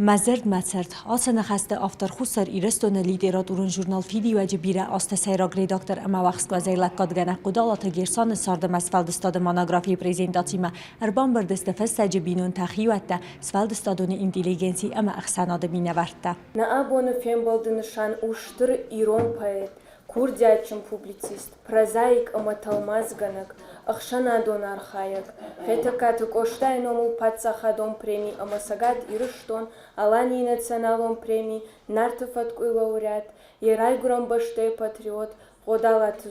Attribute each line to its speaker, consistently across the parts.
Speaker 1: Mazerd Matserd, asana xaste aftar khusar irestone liderat urun jurnal video ajbira asta sayrak redaktor ama vaxtskazaylat kadgana Hъодалаты Герсаны sardım sfældыстad monografi prezentаци ma erban berdeste fessaj binun takhiyuatta sfældыстadun intelligensi ama axsanad binavarta.
Speaker 2: Na abonu fembaldı nişan uştur İran poet, Kurdyaçın publicist, prozaik ama talmazganak, Ахшана дон архаyak, хетакатык оштайному пацахадон премий амасагат ирыштон, Алани националон премий, нартыфаткуй лауреат, Ерайгурам баштай патриот, Хъодалаты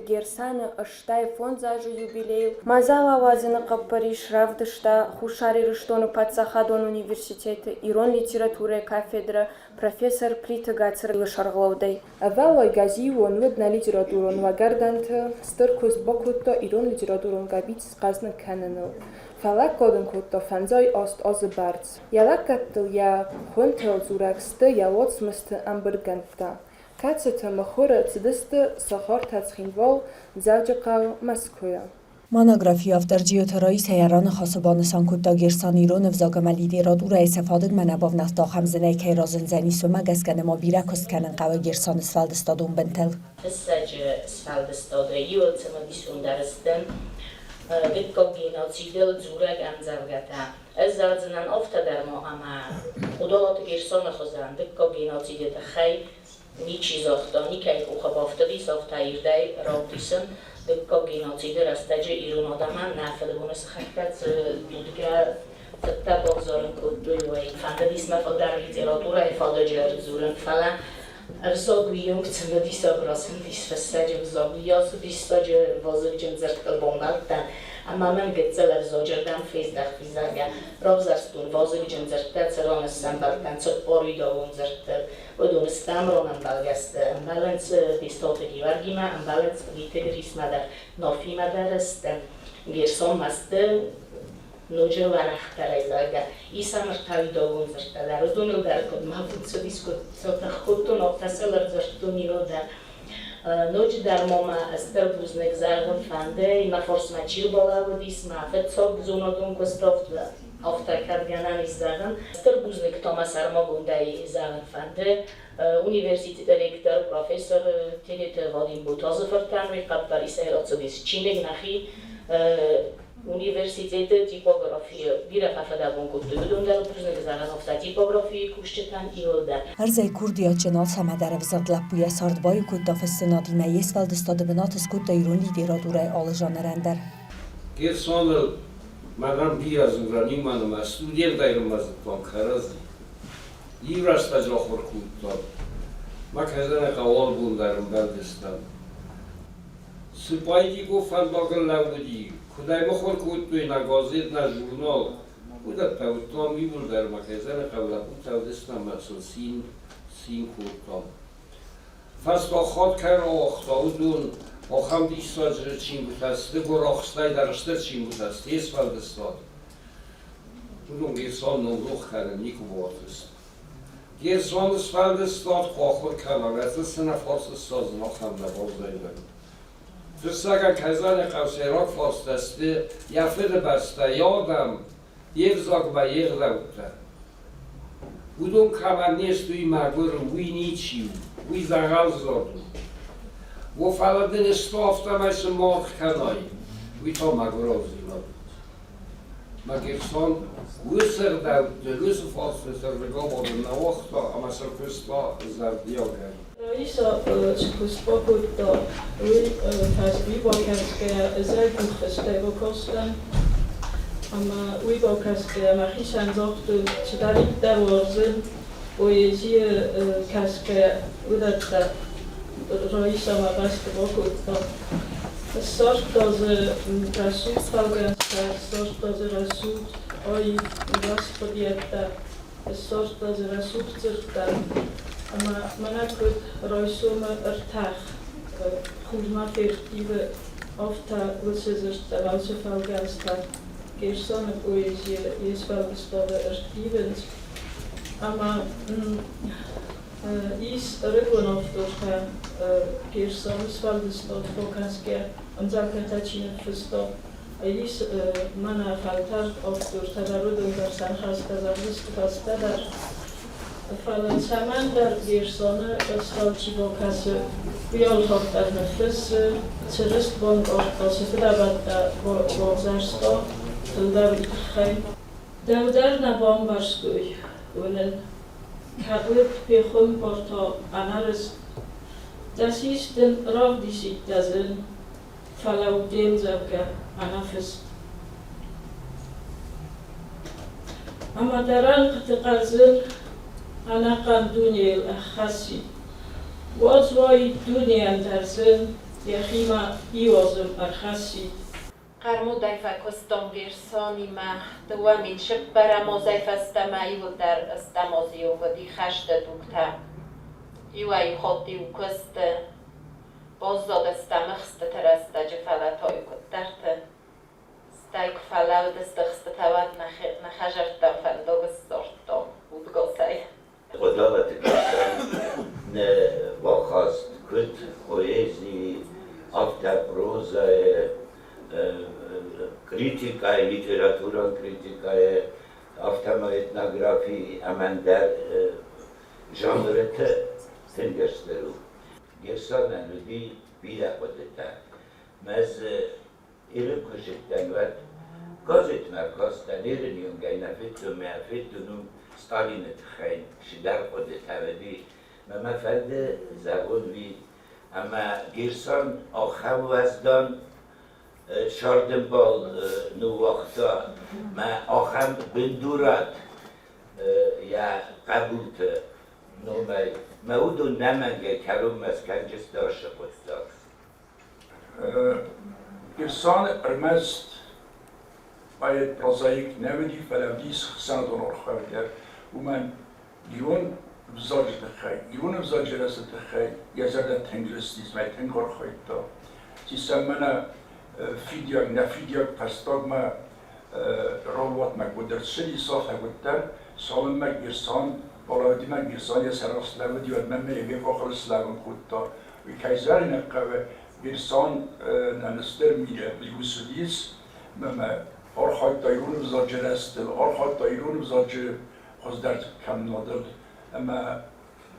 Speaker 2: Герсаны аштай фонд зажы юбилею, Мазала вазына Париж равдышта, Хушари рыштону пацахадон университеты, Ирон литературы кафедра, профессор Притыгацыр лышарглаудай. Авалой газиюон видна литературон вагарданты, стыркус бокутто Ирон литературон габиц казны каныныл. Фалак кодын кутто фанзой ост озы барц. Ялакаттыл я хунтел зураксты ялоцмысты амбырганта. Кацета махура цидысты сахар тацхинвол завджакал Москвя.
Speaker 1: Монографи автор Джиоты Раисæйы خاصبان سانکوتا گرسانی رو نفزاگم لیدرات او رئیس فادق منابع نفتا خمزنه که رازن زنی سوما گسکن ما بیره کست کنن قوی گرسان سفەlدыстadون بنتل.
Speaker 3: Fessaj sfældыстad yıltımı disundarasten gitko genocídil zúreg anzavgata. Ezzel zinen ofta der ma ama Hъодалаты Герсаны xozan gitko genocídet xay niçi zafta nikay uxabaftadi safta irdey rabdisen gitko genocíder astajı İran adaman nafed bunus xakkat dudga tıtta bagzarın kutluy ve fandadisme fadar literatura ifadeciler zurun falan Erzagliyum kıtımda sabrasın disfessacım zagliyası disfacı vazıcın zırtkıl bongalttan ama men gitzel erzacerden fezdah fizaga ravzarstun vazıcın zırtkal sıranı sembaltan çöpori davun zırtkal Udunustam ronan balgastı ambalans distote givargima ambalans litegris madar nofi madarastı Gerson mastı Nože varachtarej zaga. Isa mrtavi dogun zrtada. Rozdunil dar kod mavut so diskutata khutun optaselar zrtunilo dar. Noč dar moma astar buznek zagon fande ima forsma chilbala vodis ma fetsog zunodun kostoft afta kadganan izdagan. Astar buznek Thomas Armagundai zagon fande. Universitet rektor profesor Telet Vadim Butazıfırtan ve Kaptar İsrail Çin'e nahi Universitete tipografi bira fafadabon kuttu budundal pruznek zaran ofta tipografi kushchetan ilda.
Speaker 1: Arzay Kurdiya çenal samadar vzadlap buya sardbay kutta fessenadi meyes sfældыстad benates kutta İran literatura aljanerander.
Speaker 4: Gersanı madam biyazınrani manıma studiyer dayrımazlıktan karazı. Livrasta jahor kutta. Makazana kaval bundarım beldestan. Sıpaydi gofan bakın lavudi. Kudai măхor cutui na gazet na jurnal, udat pe utam mibul dar makazana qabla utam desna masol sin kutam. Fast khod kar oxta udun oxam disaj chin butast goraxstay darashtar chin butast sfældыстad. Udun gerson nomruh karam nikubotist. Gerson sfældыстad khokhor kalam asasna farsistad noxam na bozaylar. Fırsaga kazanı kavserak fasteste, yafir basta yadam, yevzak ve yevlavta. Budun kamarnestuy magur uiniçiu, uizagal zodu. Wo faladın istafta mesem mağ kanay, uita magurovzinad. Magerson Wusser davde, wusser fastester regabodun na oxta, ama sırkısta zardiyager.
Speaker 5: Isa spokojno vývokářské zeldúchstého kostan, ama vývokářské machysan zohtu čdarita vorzin, poezie kaské udatta Raisa ma vastu vokutto. Sorto z rasut falganska, sorto z rasut oi gospodietta, sorto z rasut cirtan. Ama manakut roisuma ertach, khulma fertive ofta vusizersta valsefalgansta, Gersаны poezie sfældыстad ertivens. Ama is reguloftocha Gersаны sfældыстad fokanske, anzakatachine festad, ایلیس من خالتر آفتور تدارود در سرخست در Franzamanda Gersаны Stalchibokası Biyolhoftar nüfus Çırıst bon Osifilabadda Bozarsto Tildar Xay Devderna Bombaşkuy Unen Kadlit Pechum Porto Anaris Das ist den Ravdisitazin Falau Demzavga Anafist Amadaran Qtiqazin أنا قام دنيا الأخاسي وأزواي دنيا درسن يخيما يوزم أخاسي
Speaker 6: قرمو دایفا کستم گرسانی ما دوامین شب برا موزایف استمایی و در استمازی و بدی خشت دوکتا ایوای خودی و کست بازداد استمخست ترست جفلتای کدرت استایک فلاو دست خست تواد نخجرت فندوگ سرطم بودگاسای
Speaker 7: Хъодалаты Герсаны вахаст кыт поэзии, автопроза, критика, литература критика, автоэтнографии, амандер жанрete тengesteru. Герсаны люди bile kodeta. Mez ilim kuşitten ve gazet merkezden irin gayna fittu mefittunum Stalin'e tıxayn, şidər qodet həvədi, məmə fəldə zəqod vi, əmə Gersan axəv vəzdan şardım bal nu vaxta, mə axəm bindurat ya qəbultı noməy, məudun nəməngə kəlum məskəncəs daşı qodlar.
Speaker 8: Gersan ərməst باید پروزاییک نمیدی فلودیس خسان دون آخر ومن گیون بزاج دخای گیون بزاج جلسه دخای یا زرد تنگرستیز می تنگار خواهید دا تیسم من فیدیو نفیدیو پستاگ ما رولوات مگودر سری سال هگودر سالم مگیرسان بالاودی مگیرسان یا سراغ سلودی و من میگه آخر سلون خود دا و کایزاری نقوه گیرسان ننستر میره بیگوسودیز مم آرخای دایرون بزاجر است، آرخای دایرون بزاجر خود در کم نادل، اما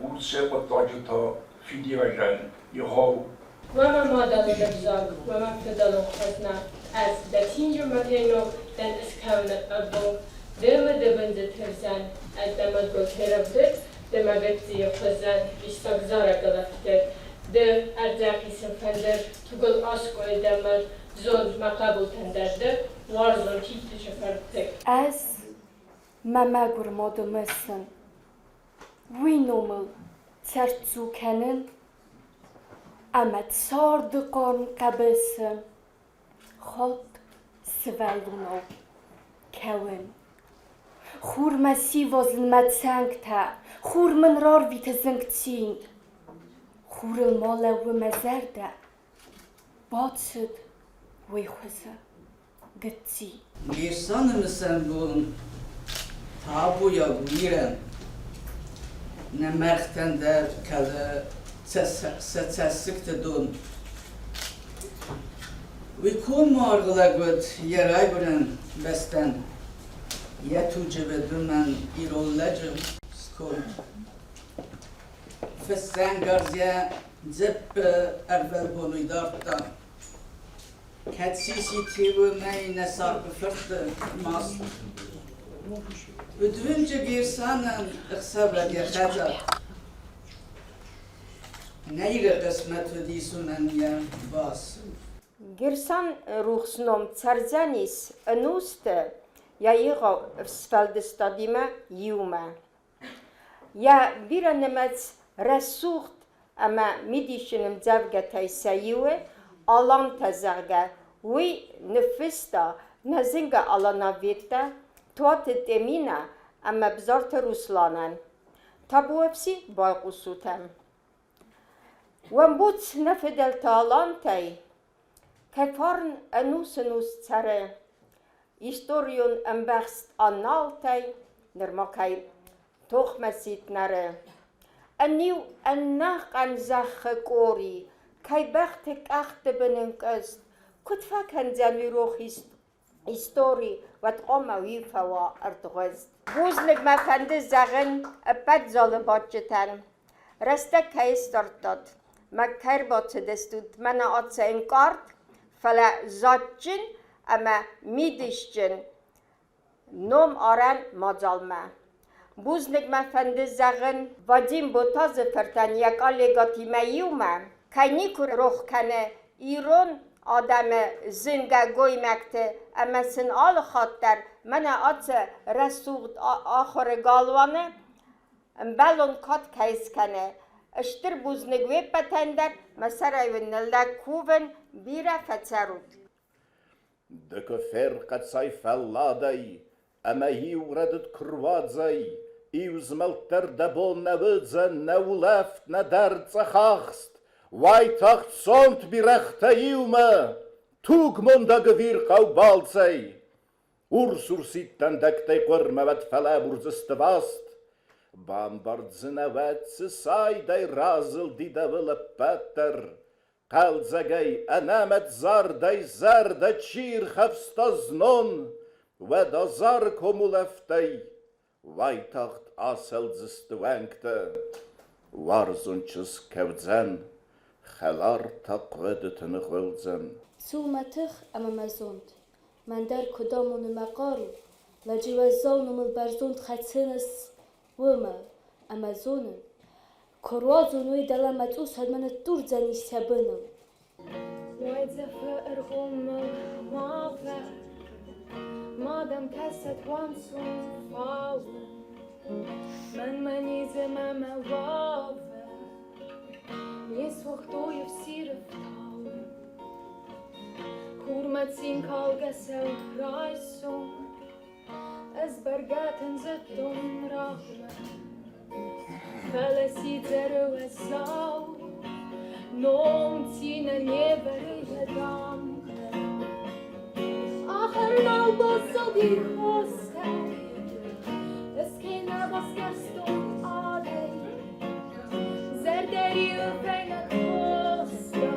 Speaker 8: اون سه قطعه تا فیدی و جن یهاو.
Speaker 2: و من مادری بزرگ و من فدالم خدنا از دتینجو مدینو دن اسکاون ابو دم دبند ترزن از دمد گوتربد دم بتی خزن بیستگزار گلفته د ارزاقی سفندر تقول آسکوی دمر زود مقابل تندرده وارزون چیزی شفرده
Speaker 9: از مماگر مادمسن وینومل ترتزوکنن اما цард قرن قبسن خود سفældونو کون خور مسی وزن متسنگتا خور من رار ویت زنگتین خور المالا و مزرده باتشد وی خوزه گتی
Speaker 10: Gersanımızın bu tabuya giren ne merkten der kale setsizlikte don. Vi kom margıla gud yeray buren besten yetuce ve dümen irollacım skol. Fessen garziye zep ervel bonuydartta. Katsisi tevune ne sarpı fırtı mas. Ödünce Gersanın ıksabla geçecek. Neyre kısmet ödüsünen ya bas.
Speaker 11: Gersan ruhsnom цардзанис анусте я его в сфæлдыстадиме юма. Я биранемец ресурт ама мидишинем завгатай саюе алан тезерге уи нефиста назинга алана витте توات دمینه اما بزارت روسلانن تابوفسی باقوسوتم ومبوت نفدل تالانتی کفارن انوس تره استوریون امبخست آنالتی نرماکی توخمسیت نره انیو انخ انزخ کوری کی بختک اخت بننکست كنت فاكن زمي روح هيستوري وتقوم فوا أرتغز بوزنك ما فند زغن أبد ظالباتجتن رسته كيس ترتد ما كربات دستود من أتسين كارت فلا زاتجن أما ميدشجن نوم آرن مازالما بوزنك ما فند زغن ودیم بوتاز فرتن یک آلگاتی میومه کنی که روح کنه ایرون آدم زنگه گوی مکته اما سن آل خاطر من آت رسوغ آخر گالوانه بلون کات کیس کنه اشتر بوزنگ وی پتندر مسرای و نلک کوون بیره فتسرود
Speaker 12: دکه فرقت سای فلادای اما یوردد کروادزای ایوز ملتر دبون نوزن نولفت ندرد زخاخست وایتاخت سونت بیرخته یومه توگ منده گویر قو بالزای ursursitten däckte kormevat fälläburseste vast. Bambardznevet säidai razıl didavıla petter. Kalzagay anamet zardai zarda çir havstaznon. Ve da zar komuleftei. Vajtacht aseldzistvenkte. Varzunçız kevdzen. Xelar taqvedetini xvelzen.
Speaker 9: Sulmatых амамазонд. Мандер кодамон мақару. Ладживазоном барзонд хацинас вма амазонен. Коруазонуи даламат усадмана турзани сабынам.
Speaker 2: Вайдзафа эргумма мава. Мадам касат вансун фау. Манманизе мама вава. Есвахтою всирфтау. Kurmatsin kalgasel raisun. Ez bergaten zettum rahme. Felesi zeru esau. Nom tina neveri yedam. Ahar nau basso di hoskei. Eskena basgastum adei. Zerderi ufena kosta.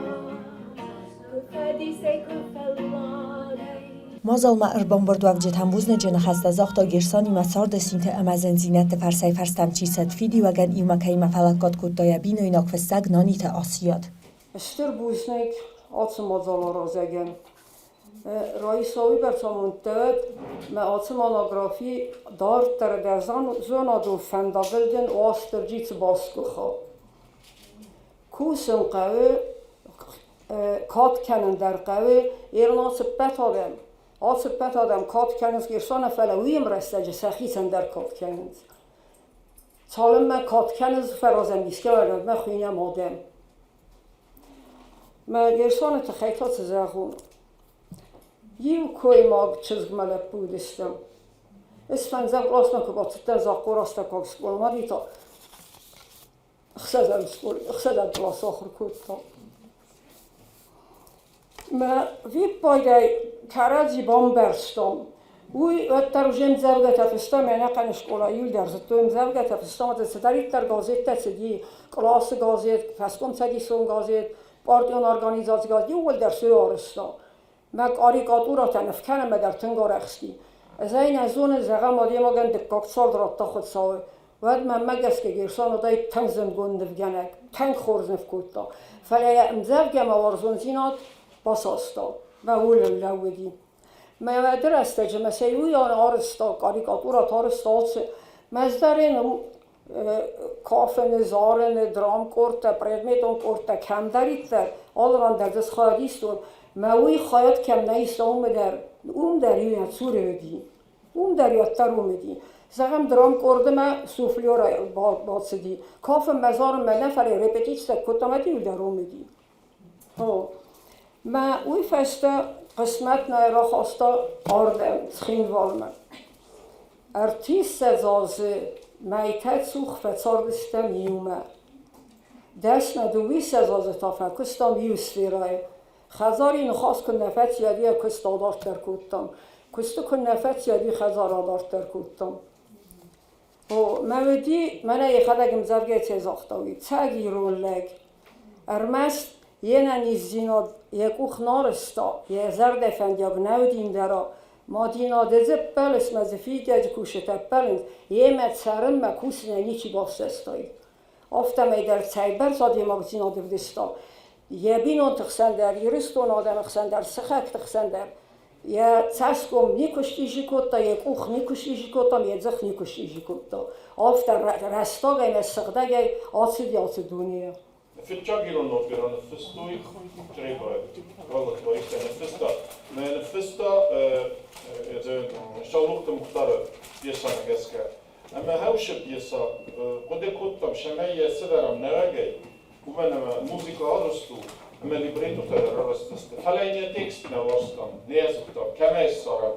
Speaker 1: Mazalma bombardoavjet hambuzne jenahasta zakhta Gersani masard sinte amazon zinat farsay farstam chisat fidi wagan imakay mafalakat kutaya binoinak fesag nanite asiyad.
Speaker 13: Ester buznek atsı mazalar azagen. Raisæйы bersamuntet me atsı monografi dar tergazan zonadu fendagilden oasterjit baskukha. Kusum qawe کات کنن در قوی ایران سپت آدم کات کنن گرسان فلویم رسته جسخیسن در کات کنن سالم من کات کنن فرازم بیسکه ورد من خوینم آدم من گرسان تخیطات زخون یو کوی ماگ چزگ ملک بودستم اسفن زم راست که با تتن زاقو راسته کاک سپول ما دیتا اخصدم بلاس آخر کود تا ما وی پایدای کارازی بامبرستم. وی اتروجم زوجت افستم یعنی کنش کلایل درزتویم زوجت افستم از سداری تر گازیت تسدی کلاس گازیت فسکم سدی سون گازیت پارتیون ارگانیزاسی گازی ول درسوی آرستا. ما کاریکاتورا تنف کنم مگر تنگار اخستی. از این ازون زغم آدی ما گند کاکسال درات خود سوی. وقت من مگس که گرسان دای تنزن گندف گنگ تنگ خورزنف کوتا. فلی امزوجم آورزون زینات باساستا و اول لودی. ما درسته که مسیحی آن آرستا کاریکاتورا تارستات مزدرین کافن زارن درام کرده پردمیتون کرده کم داریتر آلران در دست خواهدیستون موی خواهد کم نیست اون در یویت سوره دی اون در یوتر اومدی زغم درام کرده ما سوفلیورا باسدی کافن مزار من نفره رپتیچ تا کتامدی در اومدی ما اوی فسته قسمت نایرا خواستا آردم تخین والمن ارتیست زازه میتت سوخ فتساردستم یومه دست ندوی سزازه تا فکستم یوسفیرای خزاری نخواست کن نفت یادی کست آدارت در کودتم کست کن نفت یادی خزار آدارت در کودتم مودی من یه خدگم زرگه تیزاختاوی تاگی رون لگ ارمست Yena nizino yekuch noresta, ye zerde fendiag naudin dara, Madina deze peles meze fidej kusheta pelens, yemet sarım me kusne niçi bastestay. Ofta me der cyber zadi magazina devdista. Ye binon tıxsender, yuriston adam tıxsender, sıxak tıxsender. Ye çaskom nikushti jikota, ye kuch nikushti jikota, ye zıx nikushti jikota. Ofta rastagay me sıqdagay atsid duniya.
Speaker 14: في التشاغيرون نوبيرون نفستوي تريبا والله تبارك نفستا ما نفستا شالوقت مختار يسان جسكا اما هاوش بيسا قد كنت شمية سدرم نواجي ومن موسيقى هرستو اما ليبريتو تدر رستست حاليا تكست نوارستم نيازكتا كما يسارم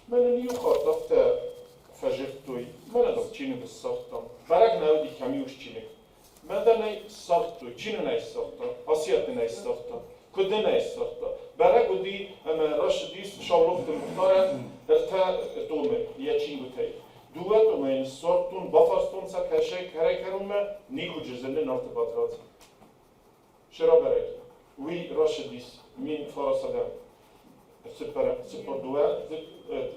Speaker 14: من نيوخا ضفت فجرتوي من ضفت چينو بالصفتم برق نودي كميوش چينك Mendene sarttı, Çin'e sarttı, Asya'ya sarttı, Kudüs'e sarttı. Berek udi, ama Raşidis şallıktı muhtara, erta tome, yaçin gutay. Duvat omen sarttun, bafastun sa kaşek harekerume, niku cüzeni nartı batrat. Şera berek. Uy Raşidis min farasadam. Sıpar duvar,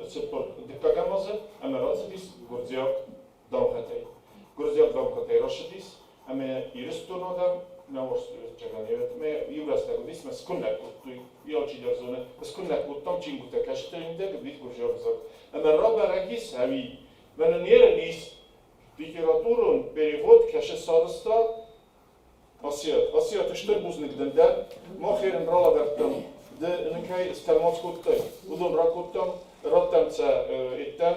Speaker 14: sıpar dikkagamazı, ama Raşidis gurziyak damhatay. Gurziyak damhatay Raşidis. Ama iriston adam ne varstıyor çakanıyor. Me yuvraslar udis me skunnak tuttu. Yolcu derzone. Skunnak tuttam çinguta kaştırında gidip kurjavzak. Ama rabaragis havi. Ben niyerenis literaturun perevod kaşı sarısta Asya tıştır buznikden der. Mahirin rala verdim. De nekay stelmats kuttay. Udun rakuttam. Rattamsa etten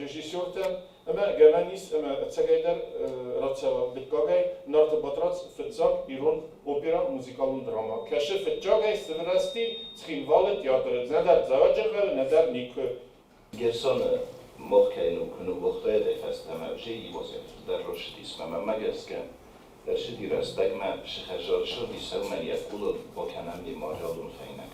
Speaker 14: rejisörten. Ama gelenis ama tsagayder ratsava dikkagay nartı batrats fıtzak irun opera muzikalun drama. Kaşı fıtzakay sınırasti skinvalı tiyatro. Nedar zavacakar nedar nikö.
Speaker 12: Gersanı mohkaynu kunu bohtaya da fastama şeyi bozar. Der roşdis mama magasken. Der şidi rastagma şehajar şurdi savman yakulu bokanam bir marjadun faynak.